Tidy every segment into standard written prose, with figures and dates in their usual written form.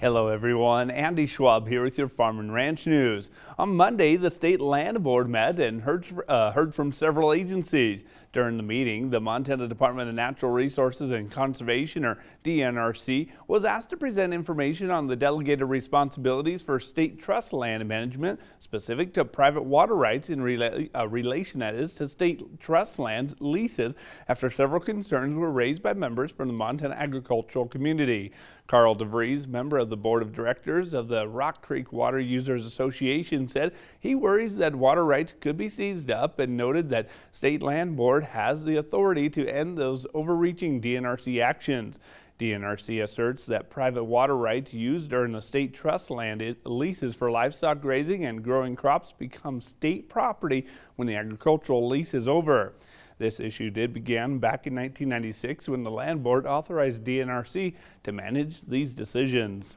Hello everyone, Andy Schwab here with your Farm and Ranch News. On Monday, the State Land Board met and heard from several agencies. During the meeting, the Montana Department of Natural Resources and Conservation, or DNRC, was asked to present information on the delegated responsibilities for state trust land management specific to private water rights in relation, that is, to state trust land leases after several concerns were raised by members from the Montana agricultural community. Carl DeVries, member of the board of directors of the Rock Creek Water Users Association, said he worries that water rights could be seized up and noted that State Land Board has the authority to end those overreaching DNRC actions. DNRC asserts that private water rights used during the state trust land leases for livestock grazing and growing crops become state property when the agricultural lease is over. This issue did begin back in 1996 when the Land Board authorized DNRC to manage these decisions.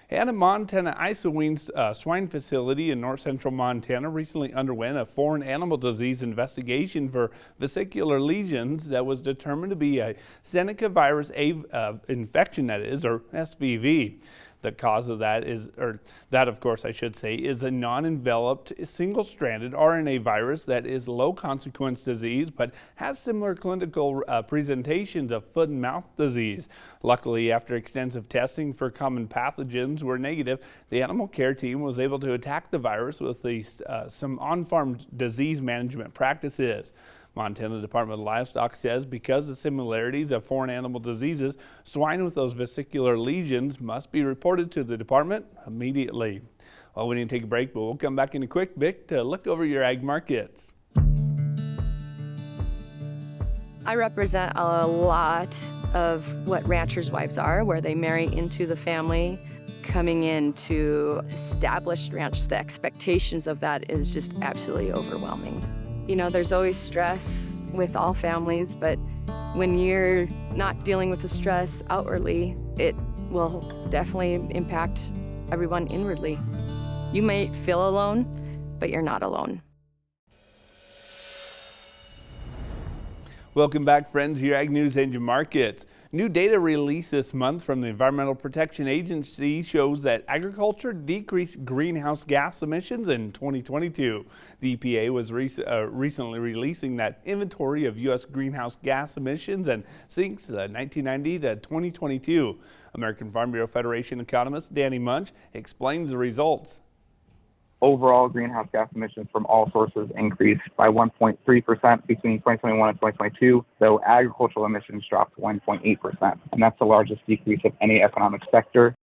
And a Montana Isoween swine facility in north central Montana recently underwent a foreign animal disease investigation for vesicular lesions that was determined to be a Seneca virus infection, that is, or SVV. The cause of that is, or that of course I should say, is a non-enveloped single-stranded RNA virus that is low consequence disease but has similar clinical presentations of foot and mouth disease. Luckily, after extensive testing for common pathogens were negative, the animal care team was able to attack the virus with some on-farm disease management practices. Montana Department of Livestock says because of the similarities of foreign animal diseases, swine with those vesicular lesions must be reported to the department immediately. Well, we need to take a break, but we'll come back in a quick bit to look over your ag markets. I represent a lot of what ranchers' wives are, where they marry into the family. Coming into established ranch, the expectations of that is just absolutely overwhelming. You know, there's always stress with all families, but when you're not dealing with the stress outwardly, it will definitely impact everyone inwardly. You may feel alone, but you're not alone. Welcome back, friends, to your Ag News and your markets. New data released this month from the Environmental Protection Agency shows that agriculture decreased greenhouse gas emissions in 2022. The EPA was recently releasing that inventory of U.S. greenhouse gas emissions and sinks 1990 to 2022. American Farm Bureau Federation economist Danny Munch explains the results. Overall greenhouse gas emissions from all sources increased by 1.3% between 2021 and 2022, though agricultural emissions dropped 1.8%, and that's the largest decrease of any economic sector.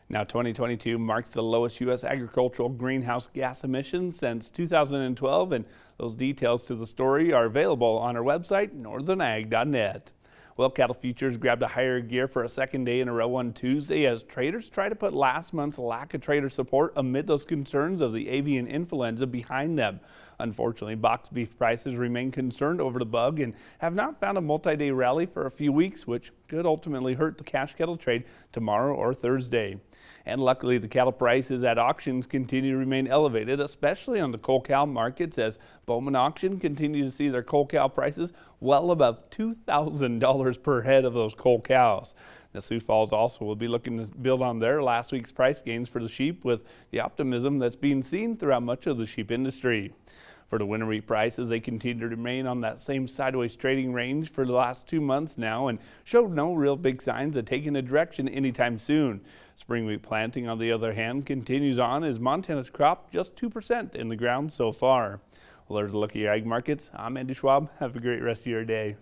Now, 2022 marks the lowest U.S. agricultural greenhouse gas emissions since 2012, and those details to the story are available on our website, northernag.net. Well, cattle futures grabbed a higher gear for a second day in a row on Tuesday as traders try to put last month's lack of trader support amid those concerns of the avian influenza behind them. Unfortunately, boxed beef prices remain concerned over the bug and have not found a multi-day rally for a few weeks, which could ultimately hurt the cash cattle trade tomorrow or Thursday. And luckily, the cattle prices at auctions continue to remain elevated, especially on the coal cow markets, as Bowman auction continues to see their coal cow prices well above $2,000 per head of those coal cows. The Sioux Falls also will be looking to build on their last week's price gains for the sheep with the optimism that's being seen throughout much of the sheep industry. For the winter wheat prices, they continue to remain on that same sideways trading range for the last 2 months now and show no real big signs of taking a direction anytime soon. Spring wheat planting, on the other hand, continues on as Montana's crop just 2% in the ground so far. Well, there's a look at your ag markets. I'm Andy Schwab. Have a great rest of your day.